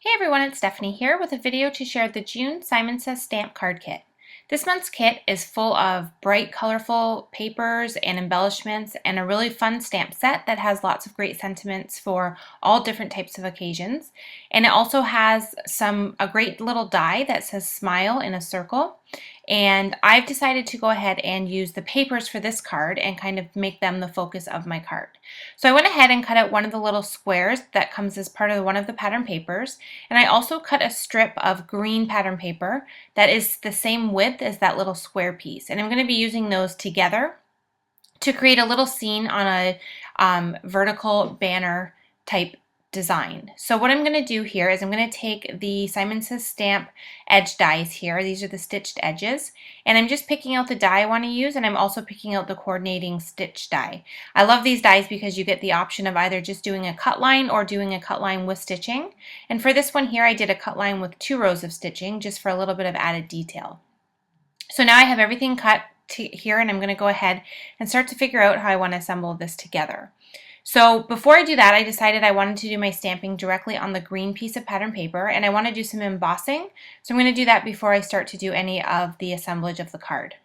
Hey everyone, it's Stephanie here with a video to share the June Simon Says Stamp Card Kit. This month's kit is full of bright, colorful papers and embellishments and a really fun stamp set that has lots of great sentiments for all different types of occasions. And it also has a great little die that says smile in a circle. And I've decided to go ahead and use the papers for this card and kind of make them the focus of my card. So I went ahead and cut out one of the little squares that comes as part of one of the pattern papers, and I also cut a strip of green pattern paper that is the same width as that little square piece. And I'm going to be using those together to create a little scene on a vertical banner type design. So what I'm going to do here is I'm going to take the Simon Says Stamp edge dies here. These are the stitched edges, and I'm just picking out the die I want to use, and I'm also picking out the coordinating stitch die. I love these dies because you get the option of either just doing a cut line or doing a cut line with stitching. And for this one here, I did a cut line with 2 rows of stitching just for a little bit of added detail. So now I have everything cut here, and I'm going to go ahead and start to figure out how I want to assemble this together. So before I do that, I decided I wanted to do my stamping directly on the green piece of pattern paper, and I want to do some embossing. So I'm going to do that before I start to do any of the assemblage of the card.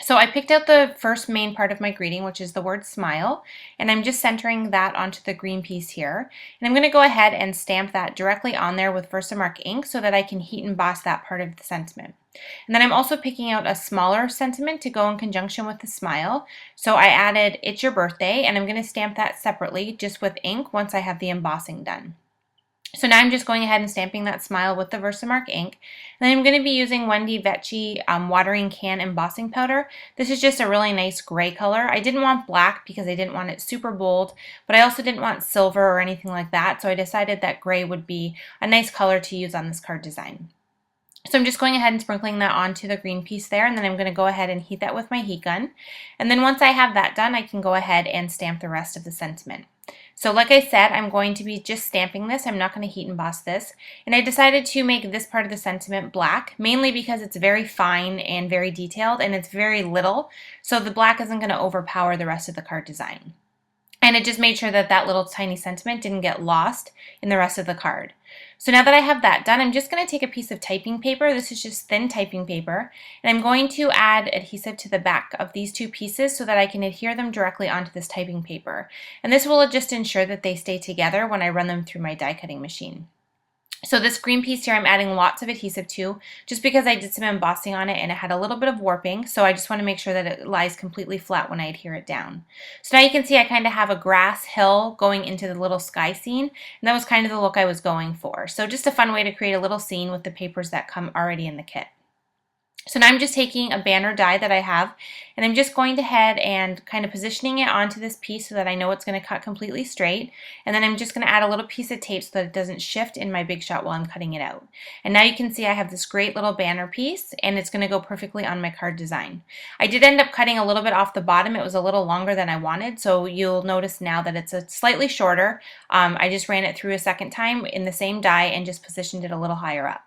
So I picked out the first main part of my greeting, which is the word smile, and I'm just centering that onto the green piece here. And I'm going to go ahead and stamp that directly on there with Versamark ink so that I can heat emboss that part of the sentiment. And then I'm also picking out a smaller sentiment to go in conjunction with the smile. So I added "It's Your Birthday," and I'm going to stamp that separately just with ink once I have the embossing done. So now I'm just going ahead and stamping that smile with the Versamark ink. And then I'm going to be using Wendy Vecchi watering can embossing powder. This is just a really nice gray color. I didn't want black because I didn't want it super bold, but I also didn't want silver or anything like that. So I decided that gray would be a nice color to use on this card design. So I'm just going ahead and sprinkling that onto the green piece there, and then I'm going to go ahead and heat that with my heat gun. And then once I have that done, I can go ahead and stamp the rest of the sentiment. So like I said, I'm going to be just stamping this. I'm not going to heat emboss this. And I decided to make this part of the sentiment black, mainly because it's very fine and very detailed, and it's very little. So the black isn't going to overpower the rest of the card design. And it just made sure that that little tiny sentiment didn't get lost in the rest of the card. So now that I have that done, I'm just going to take a piece of typing paper. This is just thin typing paper. And I'm going to add adhesive to the back of these 2 pieces so that I can adhere them directly onto this typing paper. And this will just ensure that they stay together when I run them through my die cutting machine. So this green piece here I'm adding lots of adhesive to just because I did some embossing on it and it had a little bit of warping, so I just want to make sure that it lies completely flat when I adhere it down. So now you can see I kind of have a grass hill going into the little sky scene, and that was kind of the look I was going for. So just a fun way to create a little scene with the papers that come already in the kit. So now I'm just taking a banner die that I have, and I'm just going ahead and kind of positioning it onto this piece so that I know it's going to cut completely straight. And then I'm just going to add a little piece of tape so that it doesn't shift in my Big Shot while I'm cutting it out. And now you can see I have this great little banner piece, and it's going to go perfectly on my card design. I did end up cutting a little bit off the bottom. It was a little longer than I wanted, so you'll notice now that it's slightly shorter. I just ran it through a second time in the same die and just positioned it a little higher up.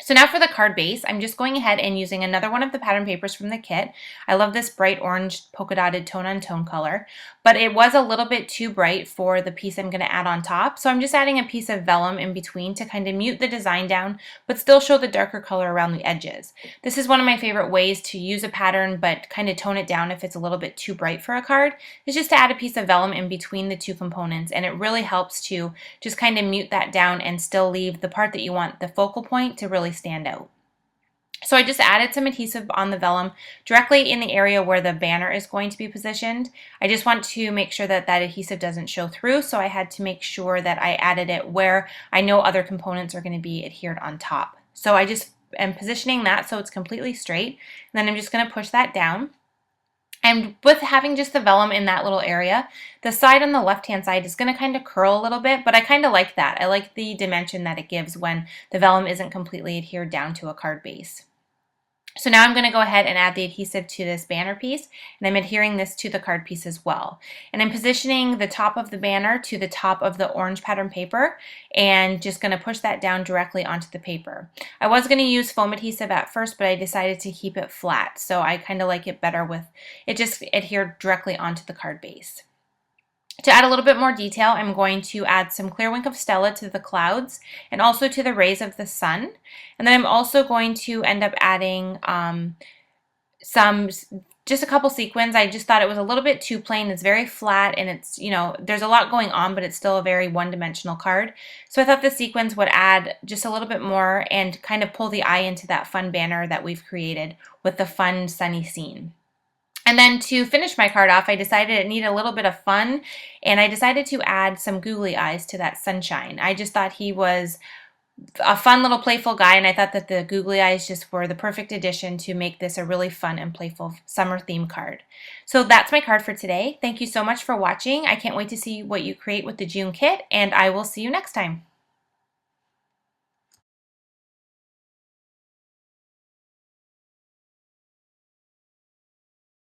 So now for the card base, I'm just going ahead and using another one of the pattern papers from the kit. I love this bright orange polka dotted tone-on-tone color, but it was a little bit too bright for the piece I'm going to add on top. So I'm just adding a piece of vellum in between to kind of mute the design down, but still show the darker color around the edges. This is one of my favorite ways to use a pattern, but kind of tone it down if it's a little bit too bright for a card, is just to add a piece of vellum in between the 2 components, and it really helps to just kind of mute that down and still leave the part that you want the focal point to really stand out. So I just added some adhesive on the vellum directly in the area where the banner is going to be positioned. I just want to make sure that that adhesive doesn't show through, so I had to make sure that I added it where I know other components are going to be adhered on top. So I just am positioning that so it's completely straight, and then I'm just going to push that down. And with having just the vellum in that little area, the side on the left-hand side is going to kind of curl a little bit, but I kind of like that. I like the dimension that it gives when the vellum isn't completely adhered down to a card base. So now I'm going to go ahead and add the adhesive to this banner piece, and I'm adhering this to the card piece as well. And I'm positioning the top of the banner to the top of the orange pattern paper and just going to push that down directly onto the paper. I was going to use foam adhesive at first, but I decided to keep it flat, so I kind of like it better with it just adhered directly onto the card base. To add a little bit more detail, I'm going to add some clear wink of Stella to the clouds and also to the rays of the sun. And then I'm also going to end up adding some, just a couple sequins. I just thought it was a little bit too plain. It's very flat and it's, there's a lot going on, but it's still a very one-dimensional card. So I thought the sequins would add just a little bit more and kind of pull the eye into that fun banner that we've created with the fun sunny scene. And then to finish my card off, I decided it needed a little bit of fun, and I decided to add some googly eyes to that sunshine. I just thought he was a fun little playful guy, and I thought that the googly eyes just were the perfect addition to make this a really fun and playful summer theme card. So that's my card for today. Thank you so much for watching. I can't wait to see what you create with the June kit, and I will see you next time.